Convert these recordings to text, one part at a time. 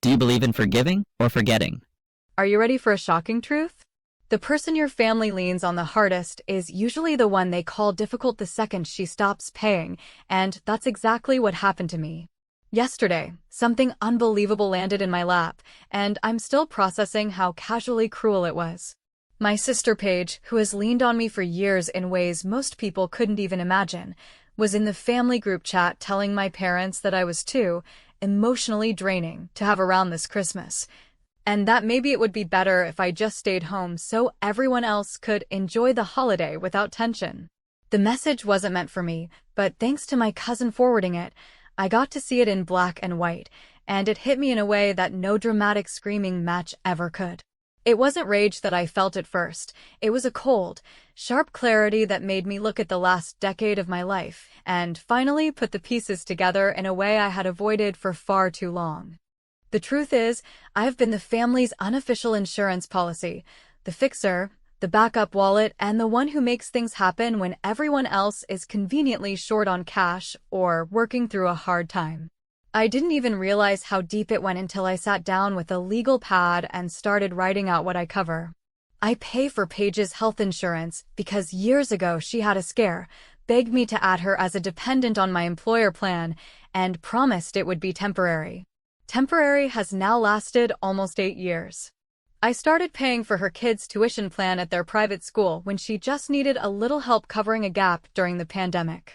Do you believe in forgiving or forgetting? Are you ready for a shocking truth? The person your family leans on the hardest is usually the one they call difficult the second she stops paying, and that's exactly what happened to me. Yesterday, something unbelievable landed in my lap, and I'm still processing how casually cruel it was. My sister Paige, who has leaned on me for years in ways most people couldn't even imagine, was in the family group chat telling my parents that I was too emotionally draining to have around this Christmas, and that maybe it would be better if I just stayed home so everyone else could enjoy the holiday without tension. The message wasn't meant for me, but thanks to my cousin forwarding it, I got to see it in black and white, and it hit me in a way that no dramatic screaming match ever could. It wasn't rage that I felt at first. It was a cold, sharp clarity that made me look at the last decade of my life and finally put the pieces together in a way I had avoided for far too long. The truth is, I've been the family's unofficial insurance policy, the fixer, the backup wallet, and the one who makes things happen when everyone else is conveniently short on cash or working through a hard time. I didn't even realize how deep it went until I sat down with a legal pad and started writing out what I cover. I pay for Paige's health insurance because years ago she had a scare, begged me to add her as a dependent on my employer plan, and promised it would be temporary. Temporary has now lasted almost 8 years. I started paying for her kids' tuition plan at their private school when she just needed a little help covering a gap during the pandemic.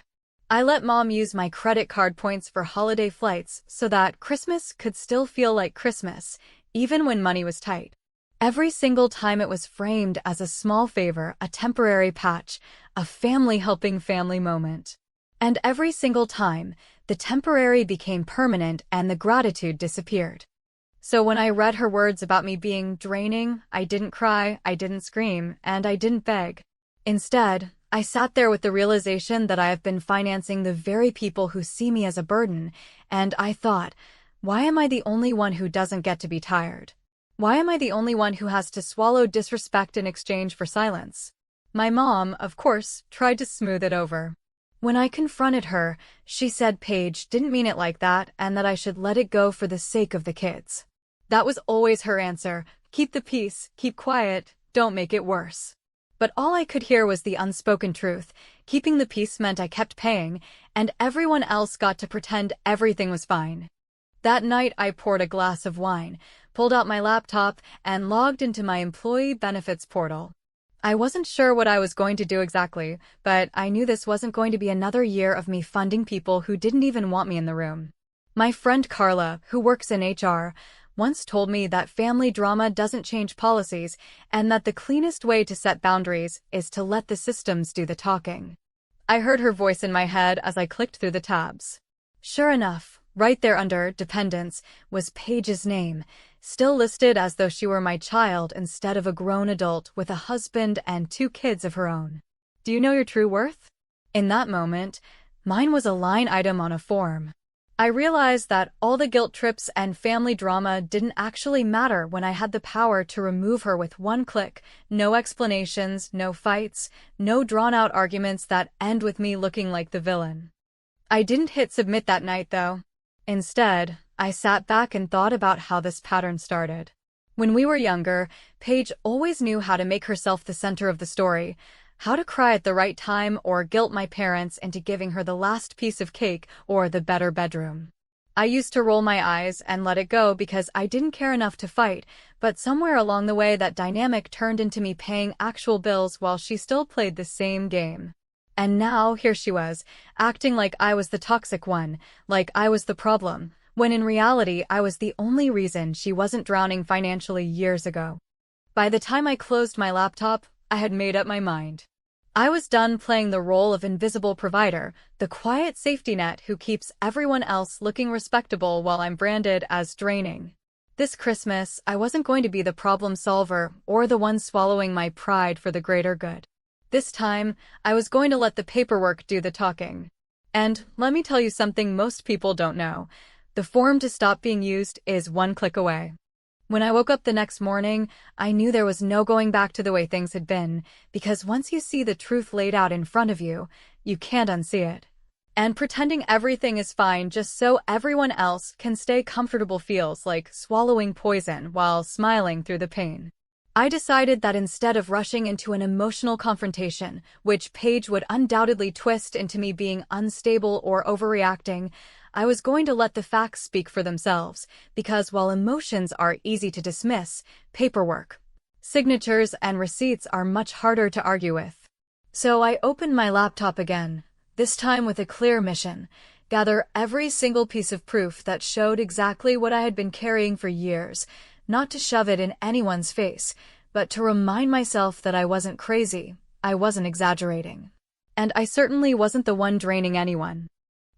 I let Mom use my credit card points for holiday flights so that Christmas could still feel like Christmas, even when money was tight. Every single time it was framed as a small favor, a temporary patch, a family helping family moment. And every single time, the temporary became permanent and the gratitude disappeared. So when I read her words about me being draining, I didn't cry, I didn't scream, and I didn't beg. Instead, I sat there with the realization that I have been financing the very people who see me as a burden, and I thought, why am I the only one who doesn't get to be tired? Why am I the only one who has to swallow disrespect in exchange for silence? My mom, of course, tried to smooth it over. When I confronted her, she said Paige didn't mean it like that and that I should let it go for the sake of the kids. That was always her answer: keep the peace, keep quiet, don't make it worse. But all I could hear was the unspoken truth. Keeping the peace meant I kept paying, and everyone else got to pretend everything was fine. That night I poured a glass of wine, pulled out my laptop, and logged into my employee benefits portal. I wasn't sure what I was going to do exactly, but I knew this wasn't going to be another year of me funding people who didn't even want me in the room. My friend Carla, who works in HR, once told me that family drama doesn't change policies and that the cleanest way to set boundaries is to let the systems do the talking. I heard her voice in my head as I clicked through the tabs. Sure enough, right there under Dependents was Paige's name, still listed as though she were my child instead of a grown adult with a husband and 2 kids of her own. Do you know your true worth? In that moment, mine was a line item on a form. I realized that all the guilt trips and family drama didn't actually matter when I had the power to remove her with one click. No explanations, no fights, no drawn-out arguments that end with me looking like the villain. I didn't hit submit that night, though. Instead, I sat back and thought about how this pattern started. When we were younger, Paige always knew how to make herself the center of the story, how to cry at the right time or guilt my parents into giving her the last piece of cake or the better bedroom. I used to roll my eyes and let it go because I didn't care enough to fight, but somewhere along the way that dynamic turned into me paying actual bills while she still played the same game. And now here she was, acting like I was the toxic one, like I was the problem, when in reality I was the only reason she wasn't drowning financially years ago. By the time I closed my laptop, I had made up my mind. I was done playing the role of invisible provider, the quiet safety net who keeps everyone else looking respectable while I'm branded as draining. This Christmas, I wasn't going to be the problem solver or the one swallowing my pride for the greater good. This time, I was going to let the paperwork do the talking. And let me tell you something most people don't know. The form to stop being used is 1 click away. When I woke up the next morning, I knew there was no going back to the way things had been, because once you see the truth laid out in front of you, you can't unsee it. And pretending everything is fine just so everyone else can stay comfortable feels like swallowing poison while smiling through the pain. I decided that instead of rushing into an emotional confrontation, which Paige would undoubtedly twist into me being unstable or overreacting, I was going to let the facts speak for themselves, because while emotions are easy to dismiss, paperwork, signatures, and receipts are much harder to argue with. So I opened my laptop again, this time with a clear mission: gather every single piece of proof that showed exactly what I had been carrying for years, not to shove it in anyone's face, but to remind myself that I wasn't crazy, I wasn't exaggerating. And I certainly wasn't the one draining anyone.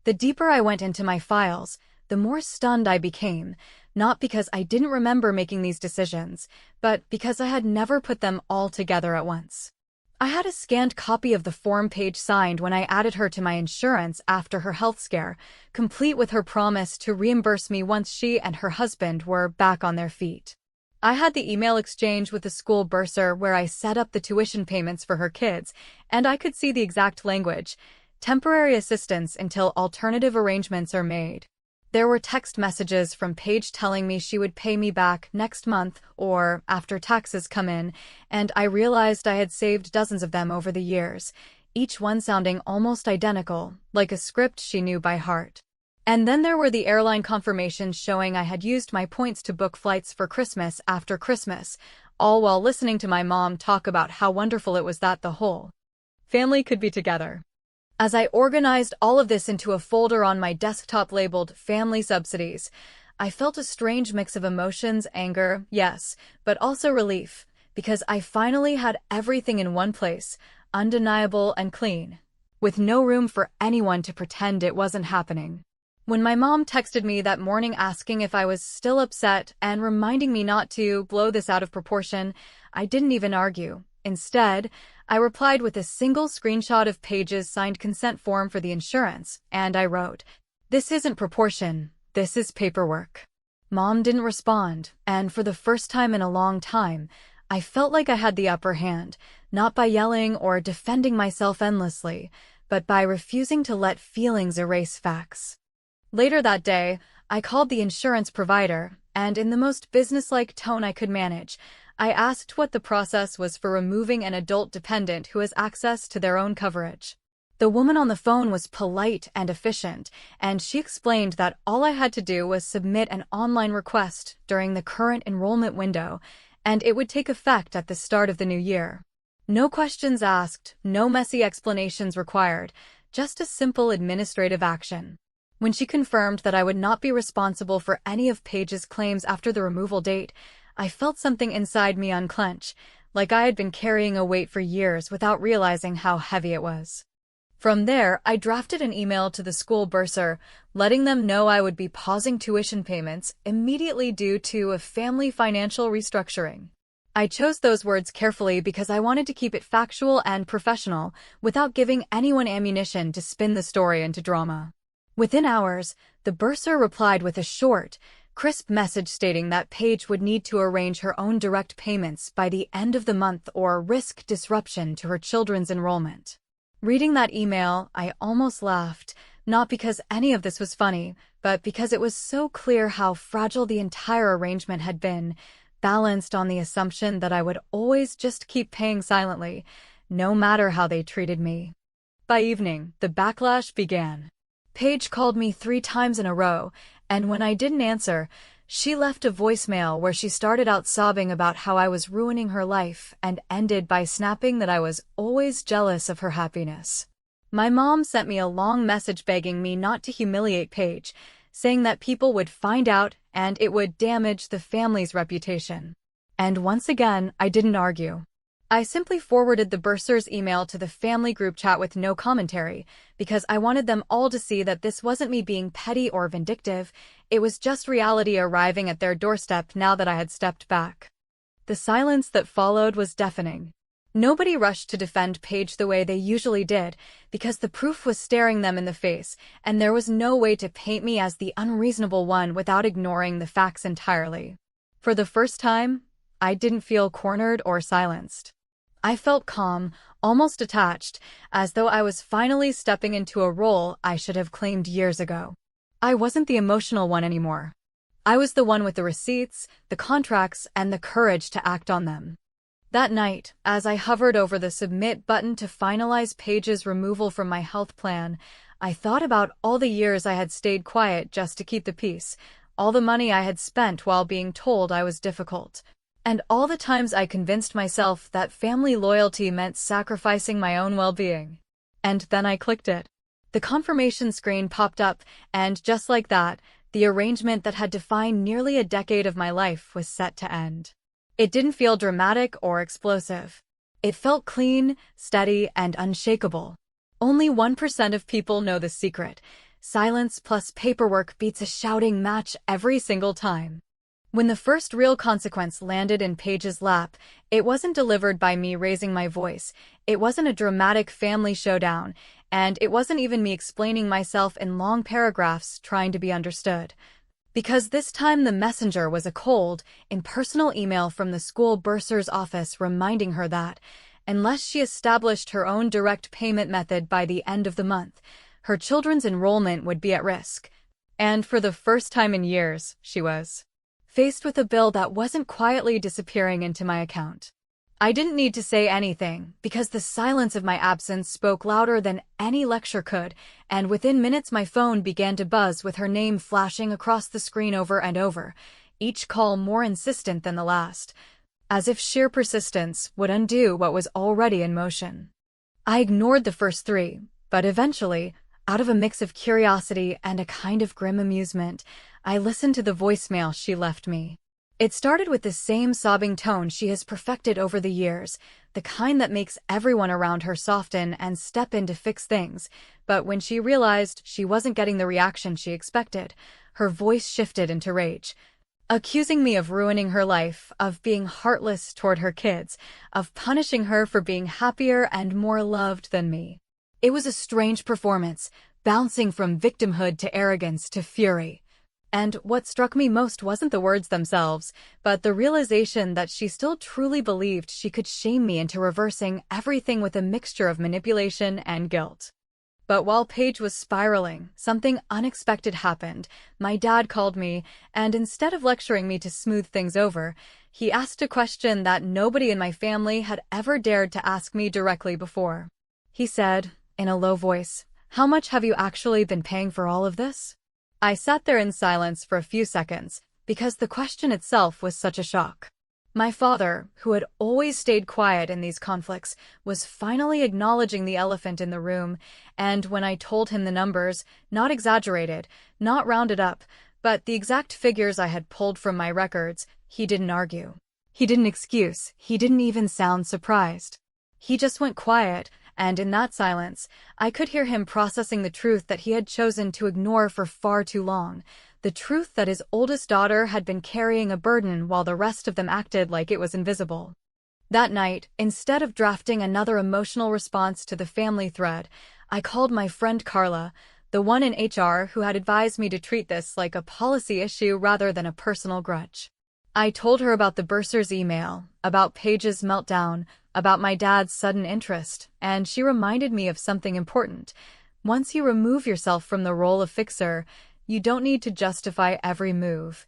The deeper I went into my files, the more stunned I became, not because I didn't remember making these decisions, but because I had never put them all together at once. I had a scanned copy of the form Paige signed when I added her to my insurance after her health scare, complete with her promise to reimburse me once she and her husband were back on their feet. I had the email exchange with the school bursar where I set up the tuition payments for her kids, and I could see the exact language: temporary assistance until alternative arrangements are made. There were text messages from Paige telling me she would pay me back next month or after taxes come in, and I realized I had saved dozens of them over the years, each one sounding almost identical, like a script she knew by heart. And then there were the airline confirmations showing I had used my points to book flights for Christmas after Christmas, all while listening to my mom talk about how wonderful it was that the whole family could be together. As I organized all of this into a folder on my desktop labeled Family Subsidies, I felt a strange mix of emotions: anger, yes, but also relief, because I finally had everything in one place, undeniable and clean, with no room for anyone to pretend it wasn't happening. When my mom texted me that morning asking if I was still upset and reminding me not to blow this out of proportion, I didn't even argue. Instead, I replied with a single screenshot of Paige's signed consent form for the insurance, and I wrote, "This isn't proportion, this is paperwork." Mom didn't respond, and for the first time in a long time, I felt like I had the upper hand, not by yelling or defending myself endlessly, but by refusing to let feelings erase facts. Later that day, I called the insurance provider, and in the most businesslike tone I could manage, I asked what the process was for removing an adult dependent who has access to their own coverage. The woman on the phone was polite and efficient, and she explained that all I had to do was submit an online request during the current enrollment window, and it would take effect at the start of the new year. No questions asked, no messy explanations required, just a simple administrative action. When she confirmed that I would not be responsible for any of Paige's claims after the removal date, I felt something inside me unclench, like I had been carrying a weight for years without realizing how heavy it was. From there, I drafted an email to the school bursar, letting them know I would be pausing tuition payments immediately due to a family financial restructuring. I chose those words carefully because I wanted to keep it factual and professional, without giving anyone ammunition to spin the story into drama. Within hours, the bursar replied with a short, crisp message stating that Paige would need to arrange her own direct payments by the end of the month or risk disruption to her children's enrollment. Reading that email, I almost laughed, not because any of this was funny, but because it was so clear how fragile the entire arrangement had been, balanced on the assumption that I would always just keep paying silently, no matter how they treated me. By evening, the backlash began. Paige called me 3 times in a row, and when I didn't answer, she left a voicemail where she started out sobbing about how I was ruining her life and ended by snapping that I was always jealous of her happiness. My mom sent me a long message begging me not to humiliate Paige, saying that people would find out and it would damage the family's reputation. And once again, I didn't argue. I simply forwarded the bursar's email to the family group chat with no commentary, because I wanted them all to see that this wasn't me being petty or vindictive, it was just reality arriving at their doorstep now that I had stepped back. The silence that followed was deafening. Nobody rushed to defend Paige the way they usually did, because the proof was staring them in the face, and there was no way to paint me as the unreasonable one without ignoring the facts entirely. For the first time, I didn't feel cornered or silenced. I felt calm, almost detached, as though I was finally stepping into a role I should have claimed years ago. I wasn't the emotional one anymore. I was the one with the receipts, the contracts, and the courage to act on them. That night, as I hovered over the submit button to finalize Paige's removal from my health plan, I thought about all the years I had stayed quiet just to keep the peace, all the money I had spent while being told I was difficult, and all the times I convinced myself that family loyalty meant sacrificing my own well-being. And then I clicked it. The confirmation screen popped up, and just like that, the arrangement that had defined nearly a decade of my life was set to end. It didn't feel dramatic or explosive. It felt clean, steady, and unshakable. Only 1% of people know the secret. Silence plus paperwork beats a shouting match every single time. When the first real consequence landed in Paige's lap, it wasn't delivered by me raising my voice, it wasn't a dramatic family showdown, and it wasn't even me explaining myself in long paragraphs trying to be understood. Because this time the messenger was a cold, impersonal email from the school bursar's office reminding her that, unless she established her own direct payment method by the end of the month, her children's enrollment would be at risk. And for the first time in years, she was faced with a bill that wasn't quietly disappearing into my account. I didn't need to say anything, because the silence of my absence spoke louder than any lecture could, and within minutes my phone began to buzz with her name flashing across the screen over and over, each call more insistent than the last, as if sheer persistence would undo what was already in motion. I ignored the first three, but eventually, out of a mix of curiosity and a kind of grim amusement, I listened to the voicemail she left me. It started with the same sobbing tone she has perfected over the years, the kind that makes everyone around her soften and step in to fix things, but when she realized she wasn't getting the reaction she expected, her voice shifted into rage, accusing me of ruining her life, of being heartless toward her kids, of punishing her for being happier and more loved than me. It was a strange performance, bouncing from victimhood to arrogance to fury. And what struck me most wasn't the words themselves, but the realization that she still truly believed she could shame me into reversing everything with a mixture of manipulation and guilt. But while Paige was spiraling, something unexpected happened. My dad called me, and instead of lecturing me to smooth things over, he asked a question that nobody in my family had ever dared to ask me directly before. He said, in a low voice, "How much have you actually been paying for all of this?" I sat there in silence for a few seconds, because the question itself was such a shock. My father, who had always stayed quiet in these conflicts, was finally acknowledging the elephant in the room, and when I told him the numbers, not exaggerated, not rounded up, but the exact figures I had pulled from my records, he didn't argue. He didn't excuse, he didn't even sound surprised. He just went quiet, and in that silence, I could hear him processing the truth that he had chosen to ignore for far too long, the truth that his oldest daughter had been carrying a burden while the rest of them acted like it was invisible. That night, instead of drafting another emotional response to the family thread, I called my friend Carla, the one in HR who had advised me to treat this like a policy issue rather than a personal grudge. I told her about the bursar's email, about Paige's meltdown, about my dad's sudden interest, and she reminded me of something important. Once you remove yourself from the role of fixer, you don't need to justify every move,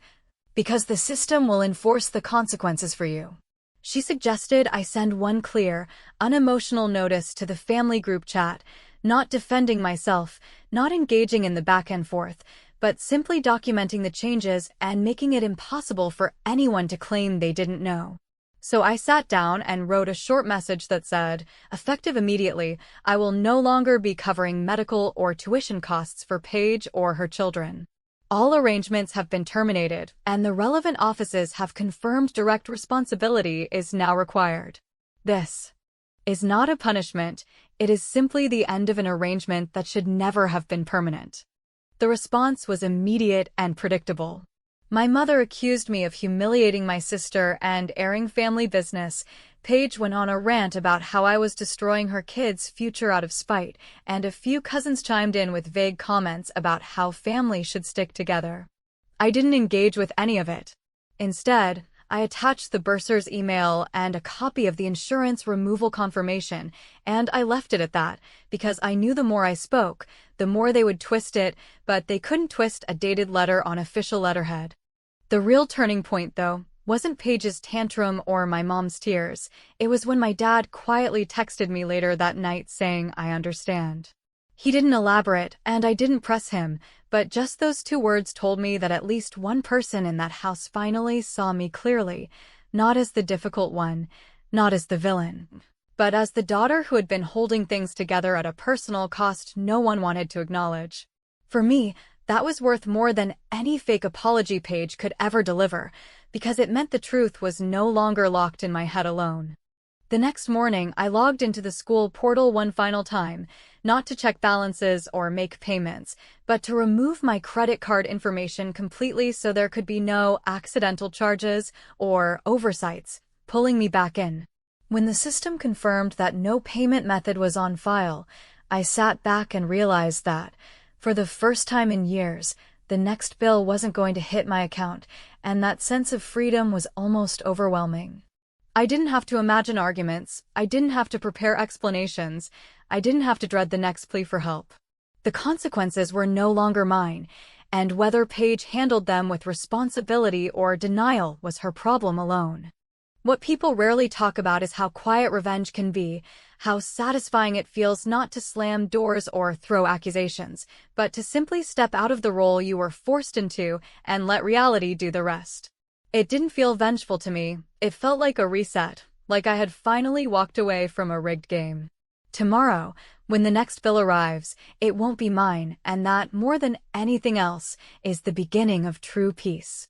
because the system will enforce the consequences for you. She suggested I send one clear, unemotional notice to the family group chat, not defending myself, not engaging in the back and forth, but simply documenting the changes and making it impossible for anyone to claim they didn't know. So I sat down and wrote a short message that said, effective immediately, I will no longer be covering medical or tuition costs for Paige or her children. All arrangements have been terminated, and the relevant offices have confirmed direct responsibility is now required. This is not a punishment, it is simply the end of an arrangement that should never have been permanent. The response was immediate and predictable. My mother accused me of humiliating my sister and airing family business. Paige went on a rant about how I was destroying her kids' future out of spite, and a few cousins chimed in with vague comments about how family should stick together. I didn't engage with any of it. Instead, I attached the bursar's email and a copy of the insurance removal confirmation, and I left it at that, because I knew the more I spoke, the more they would twist it, but they couldn't twist a dated letter on official letterhead. The real turning point, though, wasn't Paige's tantrum or my mom's tears. It was when my dad quietly texted me later that night saying, "I understand." He didn't elaborate, and I didn't press him, but just those two words told me that at least one person in that house finally saw me clearly, not as the difficult one, not as the villain, but as the daughter who had been holding things together at a personal cost no one wanted to acknowledge. For me, that was worth more than any fake apology page could ever deliver, because it meant the truth was no longer locked in my head alone. The next morning, I logged into the school portal one final time, not to check balances or make payments, but to remove my credit card information completely so there could be no accidental charges or oversights pulling me back in. When the system confirmed that no payment method was on file, I sat back and realized that, for the first time in years, the next bill wasn't going to hit my account, and that sense of freedom was almost overwhelming. I didn't have to imagine arguments, I didn't have to prepare explanations, I didn't have to dread the next plea for help. The consequences were no longer mine, and whether Paige handled them with responsibility or denial was her problem alone. What people rarely talk about is how quiet revenge can be, how satisfying it feels not to slam doors or throw accusations, but to simply step out of the role you were forced into and let reality do the rest. It didn't feel vengeful to me, it felt like a reset, like I had finally walked away from a rigged game. Tomorrow, when the next bill arrives, it won't be mine, and that, more than anything else, is the beginning of true peace.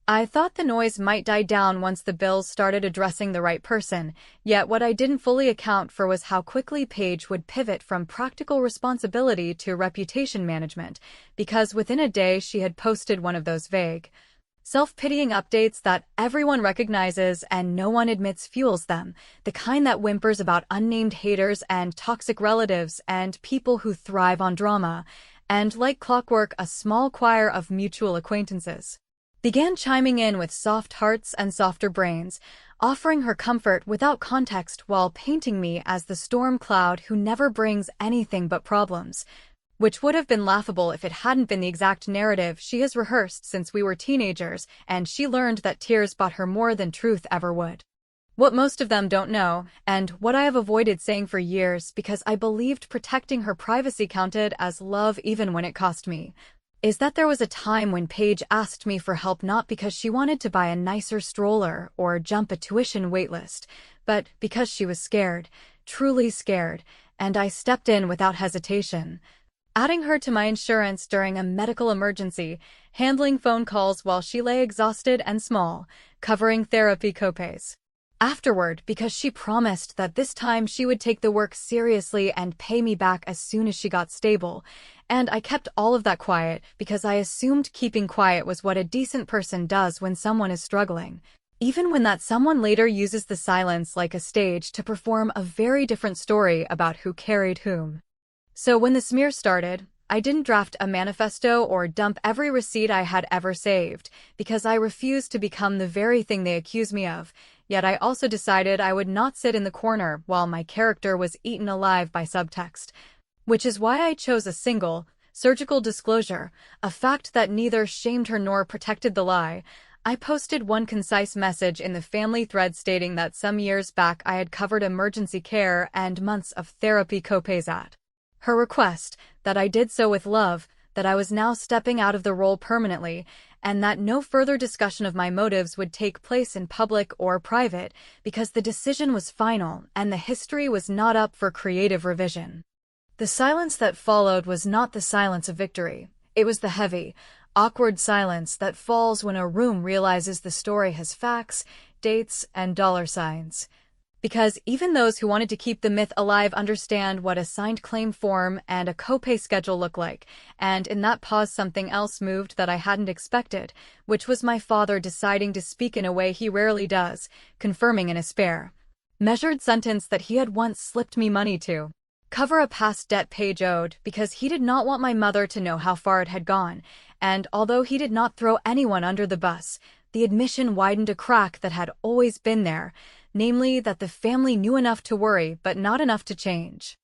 I thought the noise might die down once the bills started addressing the right person, yet what I didn't fully account for was how quickly Paige would pivot from practical responsibility to reputation management, because within a day she had posted one of those vague, self-pitying updates that everyone recognizes and no one admits fuels them, the kind that whimpers about unnamed haters and toxic relatives and people who thrive on drama, and like clockwork a small choir of mutual acquaintances began chiming in with soft hearts and softer brains, offering her comfort without context while painting me as the storm cloud who never brings anything but problems, which would have been laughable if it hadn't been the exact narrative she has rehearsed since we were teenagers and she learned that tears bought her more than truth ever would. What most of them don't know, and what I have avoided saying for years because I believed protecting her privacy counted as love even when it cost me, is that there was a time when Paige asked me for help not because she wanted to buy a nicer stroller or jump a tuition waitlist, but because she was scared, truly scared, and I stepped in without hesitation, adding her to my insurance during a medical emergency, handling phone calls while she lay exhausted and small, covering therapy copays. Afterward, because she promised that this time she would take the work seriously and pay me back as soon as she got stable, and I kept all of that quiet because I assumed keeping quiet was what a decent person does when someone is struggling, even when that someone later uses the silence like a stage to perform a very different story about who carried whom. So when the smear started, I didn't draft a manifesto or dump every receipt I had ever saved, because I refused to become the very thing they accuse me of, yet I also decided I would not sit in the corner while my character was eaten alive by subtext, which is why I chose a single, surgical disclosure, a fact that neither shamed her nor protected the lie. I posted one concise message in the family thread stating that some years back I had covered emergency care and months of therapy copays at her request, that I did so with love, that I was now stepping out of the role permanently, and that no further discussion of my motives would take place in public or private, because the decision was final and the history was not up for creative revision. The silence that followed was not the silence of victory. It was the heavy, awkward silence that falls when a room realizes the story has facts, dates, and dollar signs. Because even those who wanted to keep the myth alive understand what a signed claim form and a copay schedule look like, and in that pause something else moved that I hadn't expected, which was my father deciding to speak in a way he rarely does, confirming in a spare, measured sentence that he had once slipped me money to cover a past debt Paige owed, because he did not want my mother to know how far it had gone, and although he did not throw anyone under the bus, the admission widened a crack that had always been there, namely that the family knew enough to worry but not enough to change.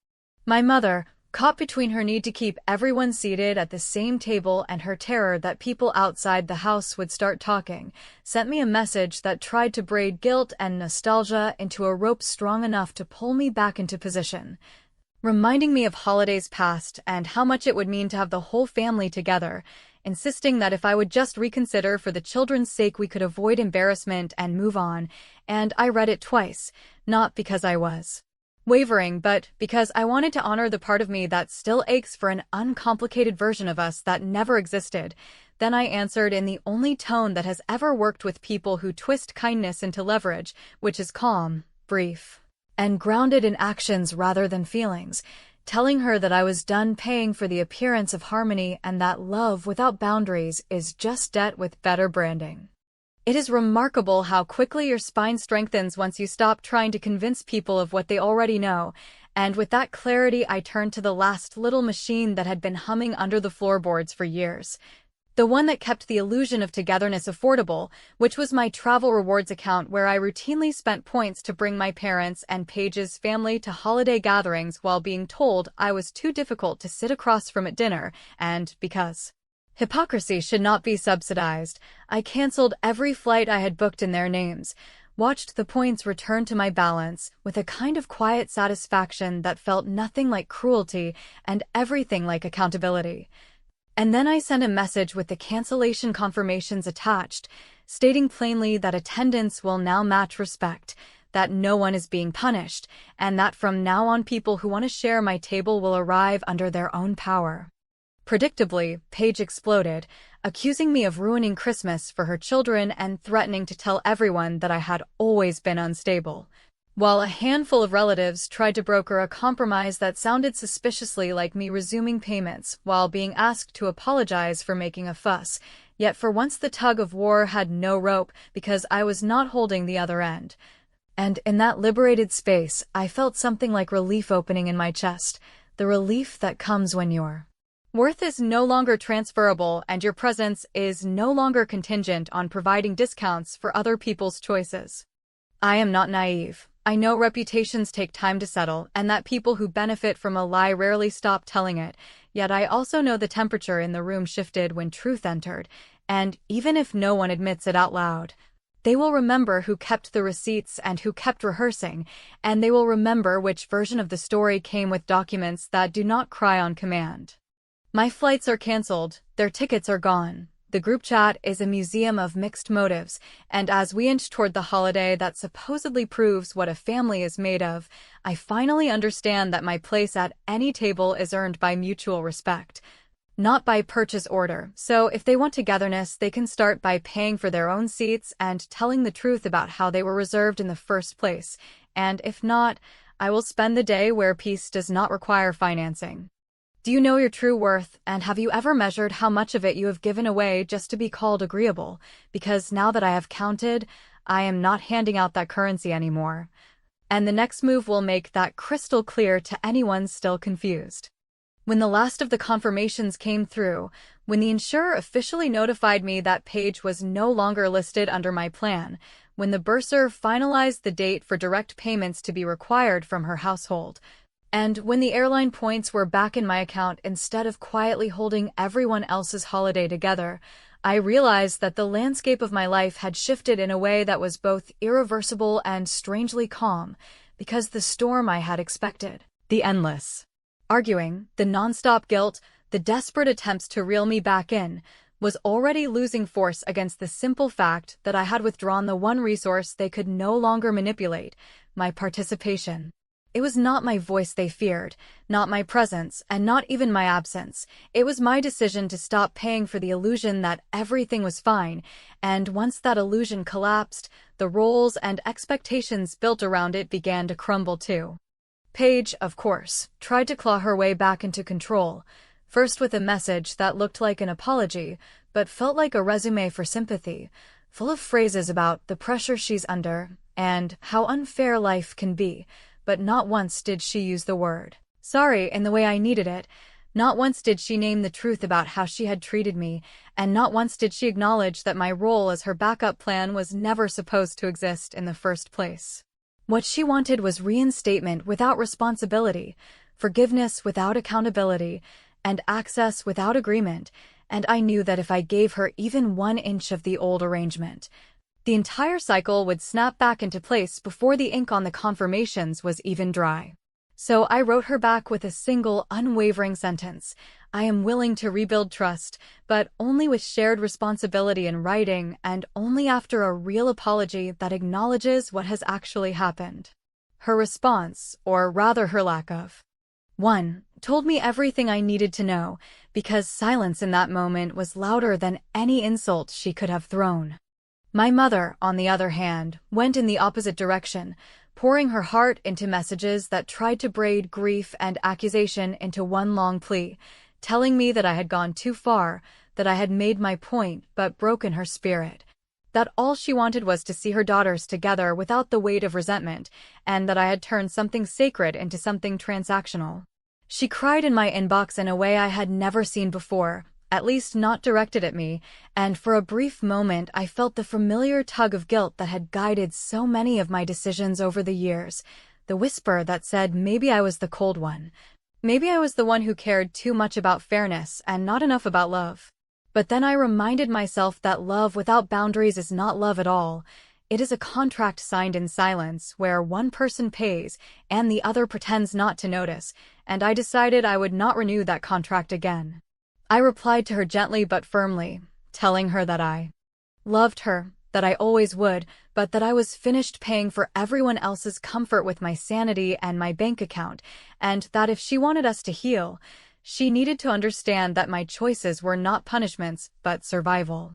My mother, caught between her need to keep everyone seated at the same table and her terror that people outside the house would start talking, sent me a message that tried to braid guilt and nostalgia into a rope strong enough to pull me back into position, reminding me of holidays past and how much it would mean to have the whole family together, insisting that if I would just reconsider for the children's sake we could avoid embarrassment and move on, and I read it twice, not because I was wavering, but because I wanted to honor the part of me that still aches for an uncomplicated version of us that never existed. Then I answered in the only tone that has ever worked with people who twist kindness into leverage, which is calm, brief, and grounded in actions rather than feelings, telling her that I was done paying for the appearance of harmony and that love without boundaries is just debt with better branding. It is remarkable how quickly your spine strengthens once you stop trying to convince people of what they already know, and with that clarity I turned to the last little machine that had been humming under the floorboards for years. The one that kept the illusion of togetherness affordable, which was my travel rewards account where I routinely spent points to bring my parents and Paige's family to holiday gatherings while being told I was too difficult to sit across from at dinner, and because hypocrisy should not be subsidized, I canceled every flight I had booked in their names, watched the points return to my balance with a kind of quiet satisfaction that felt nothing like cruelty and everything like accountability. And then I sent a message with the cancellation confirmations attached, stating plainly that attendance will now match respect, that no one is being punished, and that from now on people who want to share my table will arrive under their own power. Predictably, Paige exploded, accusing me of ruining Christmas for her children and threatening to tell everyone that I had always been unstable, while a handful of relatives tried to broker a compromise that sounded suspiciously like me resuming payments while being asked to apologize for making a fuss. Yet for once the tug-of-war had no rope because I was not holding the other end. And in that liberated space, I felt something like relief opening in my chest, the relief that comes when your worth is no longer transferable and your presence is no longer contingent on providing discounts for other people's choices. I am not naive. I know reputations take time to settle and that people who benefit from a lie rarely stop telling it, yet I also know the temperature in the room shifted when truth entered, and even if no one admits it out loud, they will remember who kept the receipts and who kept rehearsing, and they will remember which version of the story came with documents that do not cry on command. My flights are canceled, their tickets are gone. The group chat is a museum of mixed motives, and as we inch toward the holiday that supposedly proves what a family is made of, I finally understand that my place at any table is earned by mutual respect, not by purchase order. So if they want togetherness, they can start by paying for their own seats and telling the truth about how they were reserved in the first place, and if not, I will spend the day where peace does not require financing. Do you know your true worth, and have you ever measured how much of it you have given away just to be called agreeable? Because now that I have counted, I am not handing out that currency anymore. And the next move will make that crystal clear to anyone still confused. When the last of the confirmations came through, when the insurer officially notified me that Paige was no longer listed under my plan, when the bursar finalized the date for direct payments to be required from her household, and when the airline points were back in my account instead of quietly holding everyone else's holiday together, I realized that the landscape of my life had shifted in a way that was both irreversible and strangely calm, because the storm I had expected, the endless arguing, the nonstop guilt, the desperate attempts to reel me back in, was already losing force against the simple fact that I had withdrawn the one resource they could no longer manipulate, my participation. It was not my voice they feared, not my presence, and not even my absence. It was my decision to stop paying for the illusion that everything was fine, and once that illusion collapsed, the roles and expectations built around it began to crumble too. Paige, of course, tried to claw her way back into control, first with a message that looked like an apology, but felt like a resume for sympathy, full of phrases about the pressure she's under and how unfair life can be. But not once did she use the word sorry in the way I needed it. Not once did she name the truth about how she had treated me, and not once did she acknowledge that my role as her backup plan was never supposed to exist in the first place. What she wanted was reinstatement without responsibility, forgiveness without accountability, and access without agreement, and I knew that if I gave her even 1 inch of the old arrangement, the entire cycle would snap back into place before the ink on the confirmations was even dry. So I wrote her back with a single, unwavering sentence. I am willing to rebuild trust, but only with shared responsibility in writing and only after a real apology that acknowledges what has actually happened. Her response, or rather her lack of, 1. Told me everything I needed to know, because silence in that moment was louder than any insult she could have thrown. My mother, on the other hand, went in the opposite direction, pouring her heart into messages that tried to braid grief and accusation into one long plea, telling me that I had gone too far, that I had made my point but broken her spirit, that all she wanted was to see her daughters together without the weight of resentment, and that I had turned something sacred into something transactional. She cried in my inbox in a way I had never seen before, at least not directed at me, and for a brief moment I felt the familiar tug of guilt that had guided so many of my decisions over the years, the whisper that said maybe I was the cold one. Maybe I was the one who cared too much about fairness and not enough about love. But then I reminded myself that love without boundaries is not love at all. It is a contract signed in silence where one person pays and the other pretends not to notice, and I decided I would not renew that contract again. I replied to her gently but firmly, telling her that I loved her, that I always would, but that I was finished paying for everyone else's comfort with my sanity and my bank account, and that if she wanted us to heal, she needed to understand that my choices were not punishments, but survival.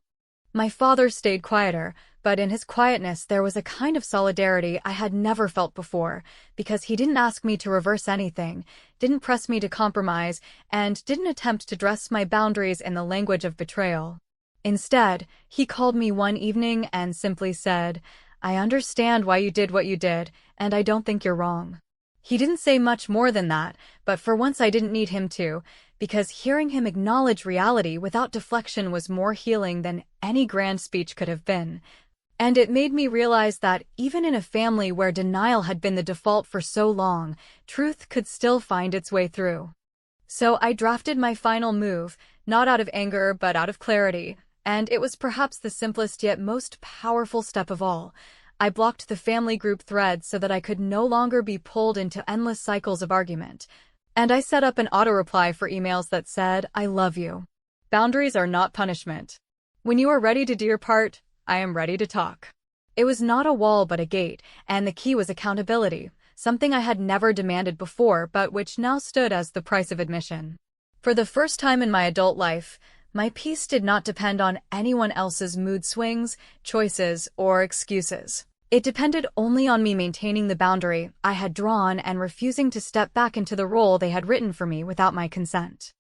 My father stayed quieter, but in his quietness there was a kind of solidarity I had never felt before, because he didn't ask me to reverse anything, didn't press me to compromise, and didn't attempt to dress my boundaries in the language of betrayal. Instead, he called me one evening and simply said, "I understand why you did what you did, and I don't think you're wrong." He didn't say much more than that, but for once I didn't need him to, because hearing him acknowledge reality without deflection was more healing than any grand speech could have been. And it made me realize that even in a family where denial had been the default for so long, truth could still find its way through. So I drafted my final move, not out of anger but out of clarity, and it was perhaps the simplest yet most powerful step of all. I blocked the family group thread so that I could no longer be pulled into endless cycles of argument. And I set up an auto-reply for emails that said, "I love you. Boundaries are not punishment. When you are ready to do your part, I am ready to talk." It was not a wall but a gate, and the key was accountability, something I had never demanded before but which now stood as the price of admission. For the first time in my adult life, my peace did not depend on anyone else's mood swings, choices, or excuses. It depended only on me maintaining the boundary I had drawn and refusing to step back into the role they had written for me without my consent.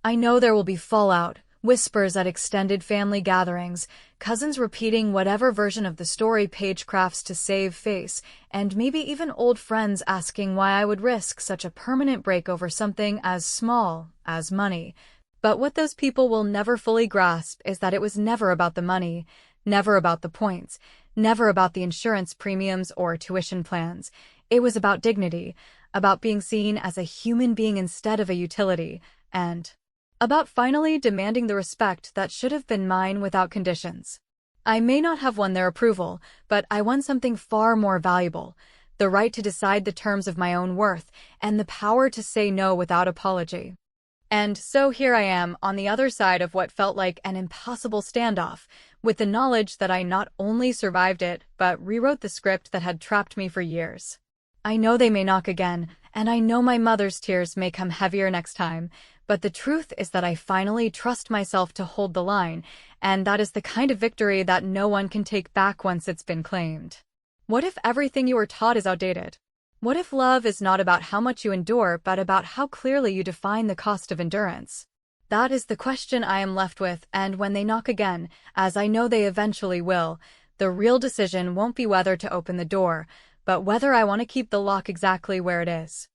I know there will be fallout, whispers at extended family gatherings, cousins repeating whatever version of the story Paige crafts to save face, and maybe even old friends asking why I would risk such a permanent break over something as small as money. But what those people will never fully grasp is that it was never about the money, never about the points, never about the insurance premiums or tuition plans. It was about dignity, about being seen as a human being instead of a utility, and about finally demanding the respect that should have been mine without conditions. I may not have won their approval, but I won something far more valuable: the right to decide the terms of my own worth, and the power to say no without apology. And so here I am on the other side of what felt like an impossible standoff, with the knowledge that I not only survived it, but rewrote the script that had trapped me for years. I know they may knock again, and I know my mother's tears may come heavier next time, but the truth is that I finally trust myself to hold the line, and that is the kind of victory that no one can take back once it's been claimed. What if everything you were taught is outdated? What if love is not about how much you endure, but about how clearly you define the cost of endurance? That is the question I am left with, and when they knock again, as I know they eventually will, the real decision won't be whether to open the door, but whether I want to keep the lock exactly where it is.